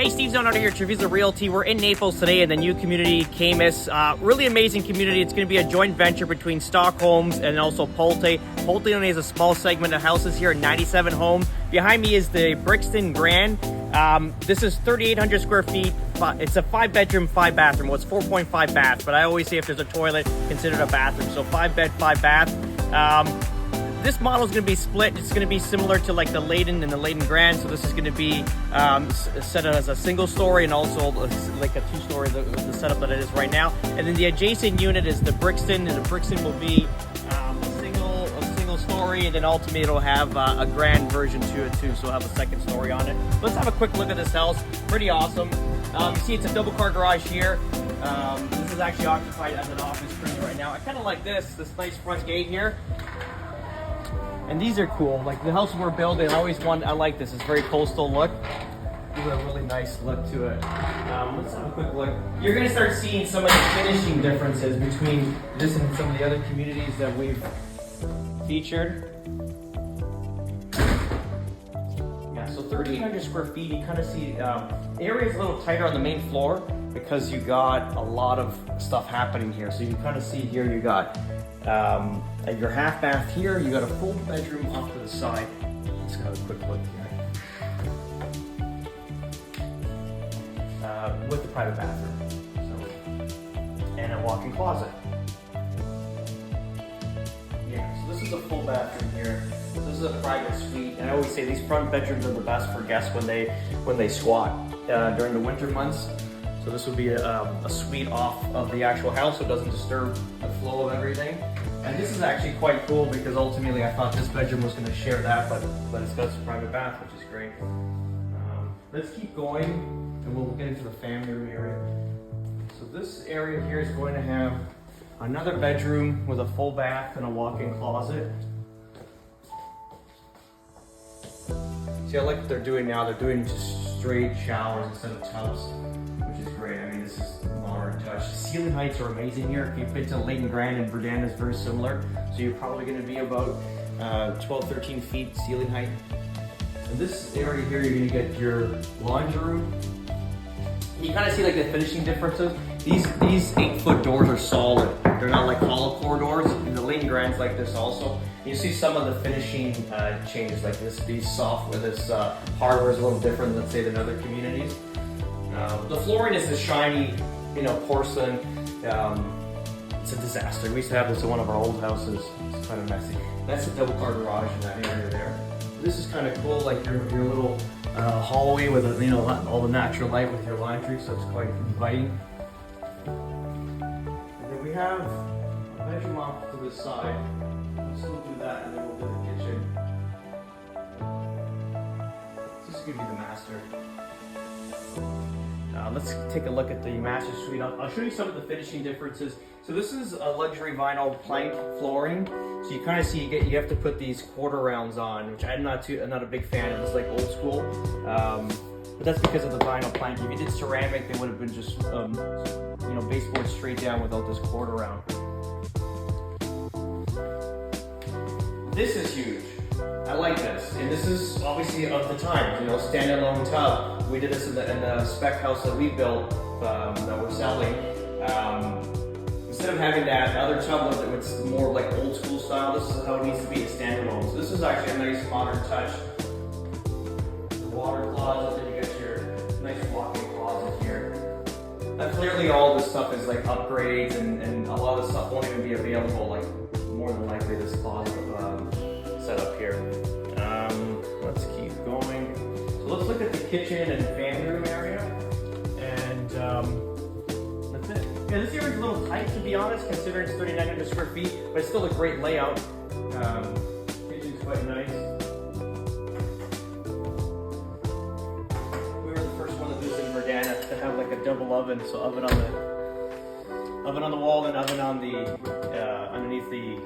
Hey, Steve Zone out here at Treviso Realty. We're in Naples today in the new community, Caymus. Really amazing community. It's going to be a joint venture between Stock Homes and also Pulte. Pulte only has a small segment of houses here, 97 homes. Behind me is the Regency Grande. This is 3,800 square feet. It's a 5-bedroom, 5-bathroom. Well, it's 4.5 baths, but I always say if there's a toilet, consider it a bathroom. So 5-bed, 5-bath. This model is going to be split. It's going to be similar to like the Leyden and the Leyden Grand. So this is going to be set as a single story and also like a 2-story, the setup that it is right now. And then the adjacent unit is the Brixton, and the Brixton will be a single story, and then ultimately it'll have a grand version to it too. So it'll have a second story on it. Let's have a quick look at this house. Pretty awesome. You see it's a double car garage here. This is actually occupied as an office currently right now. I kind of like this nice front gate here. And these are cool. Like the house we're building, I like this. It's very coastal look. There's a really nice look to it. Let's have a quick look. You're gonna start seeing some of the finishing differences between this and some of the other communities that we've featured. Yeah, so 3,800 square feet. You kind of see the area is a little tighter on the main floor because you got a lot of stuff happening here. So you kind of see here you got your half bath here, you got a full bedroom off to the side. Let's have a quick look here. With the private bathroom. And a walk-in closet. Yeah, so this is a full bathroom here. This is a private suite, and I always say these front bedrooms are the best for guests when they squat during the winter months. So this would be a suite off of the actual house, so it doesn't disturb the flow of everything. And this is actually quite cool because ultimately I thought this bedroom was going to share that, but it's got a private bath, which is great. Let's keep going, and we'll get into the family room area. So this area here is going to have another bedroom with a full bath and a walk-in closet. See, I like what they're doing now. They're doing just straight showers instead of tubs, which is great. I mean, this is modern touch. Ceiling heights are amazing here. If you've been to Leyden Grand and Verdun, is very similar. So you're probably going to be about 12, 13 feet ceiling height. In this area here, you're going to get your laundry room. You kind of see like the finishing differences. These 8-foot doors are solid. They're not like hollow core doors. And the Leyden Grand's like this also. You see some of the finishing changes, like this hardware is a little different, let's say, than other communities. The flooring is the shiny, porcelain. It's a disaster. We used to have this in one of our old houses. It's kind of messy. That's a double car garage in that area there. This is kind of cool, like your little hallway with all the natural light with your laundry, so it's quite inviting. And then we have a bedroom off to the side. So we'll do that, and then we'll do the kitchen. This is going to be the master. Let's take a look at the master suite. I'll show you some of the finishing differences. So this is a luxury vinyl plank flooring. So you kind of see you have to put these quarter rounds on, which I'm not a big fan of. It's like old school, but that's because of the vinyl plank. If you did ceramic, they would have been just baseboard straight down without this quarter round. This is huge. I like this, and this is obviously of the time. Standalone tub. We did this in the spec house that we built that we're selling. Instead of having that other tub that's more like old school style, this is how it needs to be, a standalone. So this is actually a nice modern touch. The water closet, then you got your nice walk-in closet here. Now clearly all this stuff is like upgrades, and a lot of this stuff won't even be available. Like more than likely this closet set up here. Let's keep going. So let's look at the kitchen and family room area, and that's it. Yeah, this area is a little tight, to be honest, considering it's 3,900 square feet, but it's still a great layout. Kitchen's quite nice. We were the first one to do this in Verdun to have like a double oven, so oven on the wall and oven on the underneath the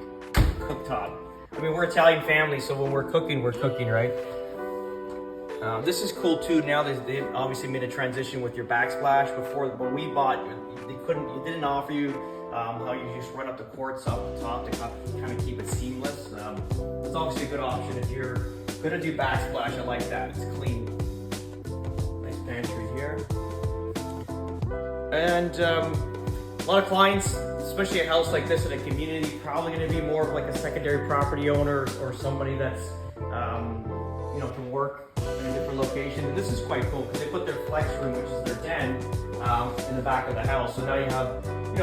cooktop. I mean, we're Italian family, so when we're cooking, right? This is cool too. Now they obviously made a transition with your backsplash. Before, when we bought, it didn't offer you how you just run up the quartz off the top to kind of keep it seamless. It's obviously a good option if you're gonna do backsplash. I like that. It's clean. Nice pan entry here. And a lot of clients, especially a house like this in a community, probably going to be more of like a secondary property owner or somebody that's, you know, can work in a different location. And this is quite cool because they put their flex room, which is their den, in the back of the house. So now you have, you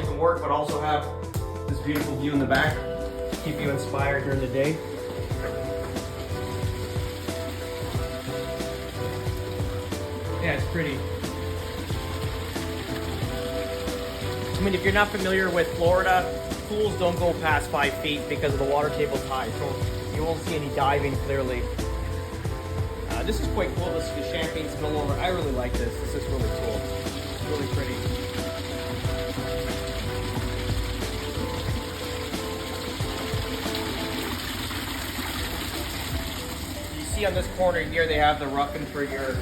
can work, but also have this beautiful view in the back, keep you inspired during the day. Yeah, it's pretty. I mean, if you're not familiar with Florida, pools don't go past 5 feet because of the water table's high, so you won't see any diving clearly. This is quite cool. This is the champagne spillover. I really like this. This is really cool. It's really pretty. You see on this corner here, they have the roughen for your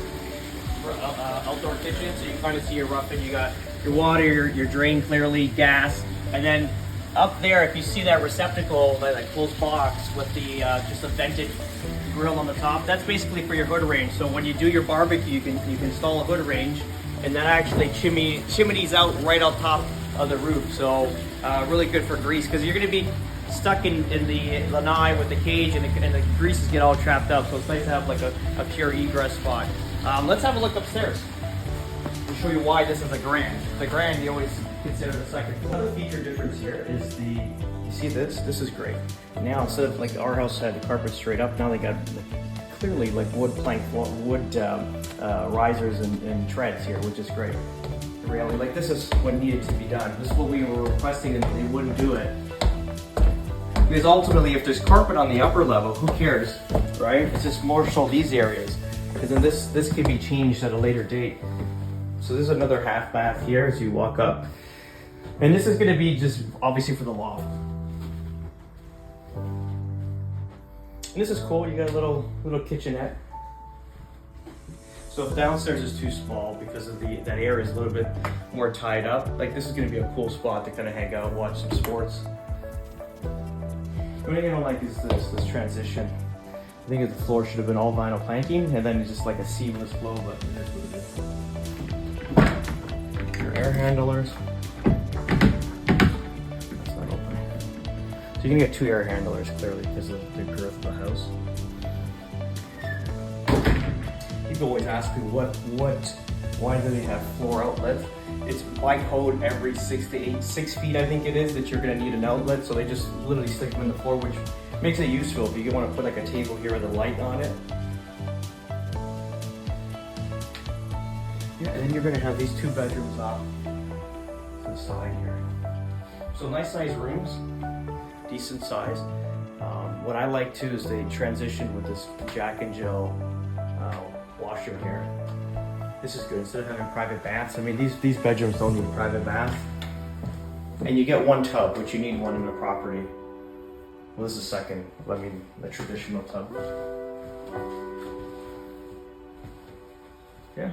outdoor kitchen, so you can kind of see your roughen. You got your water, your drain clearly, gas, and then up there, if you see that receptacle, that closed box with the just a vented grill on the top, that's basically for your hood range. So when you do your barbecue, you can install a hood range, and that actually chimneys out right on top of the roof. So really good for grease, because you're going to be stuck in the lanai with the cage, and the greases get all trapped up. So it's nice to have like a pure egress spot. Let's have a look upstairs. I'll show you why this is a grand. The grand, you always consider the second. Another feature difference here is you see this? This is great. Now instead of like our house had the carpet straight up, now they got clearly like wood plank, wood risers and treads here, which is great. Really, like this is what needed to be done. This is what we were requesting, and they wouldn't do it. Because ultimately, if there's carpet on the upper level, who cares, right? It's just more so these areas. Because then this can be changed at a later date. So this is another half bath here as you walk up. And this is going to be just obviously for the loft. And this is cool. You got a little kitchenette. So if downstairs is too small because of that area is a little bit more tied up, like this is going to be a cool spot to kind of hang out, watch some sports. The only thing I don't like is this transition. I think the floor should have been all vinyl planking, and then it's just like a seamless flow, but it is what it is. Your air handlers. That's not open. So you're gonna get 2 air handlers clearly because of the girth of the house. People always ask me why do they have floor outlets? It's by code every 6 feet, I think it is, that you're gonna need an outlet. So they just literally stick them in the floor, which makes it useful if you want to put like a table here with a light on it. Yeah, and then you're gonna have these 2 bedrooms off to the side here. So nice size rooms, decent size. What I like too is they transition with this Jack and Jill washroom here. This is good, instead of having private baths. I mean, these bedrooms don't need a private bath. And you get 1 tub, which you need 1 in the property. Well, this is the traditional tub. Yeah.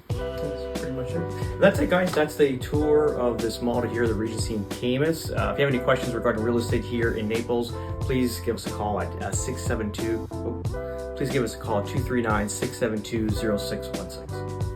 That's pretty much it. That's it, guys. That's the tour of this model here, the Regency in Caymus. If you have any questions regarding real estate here in Naples, please give us a call at 239-672-0616.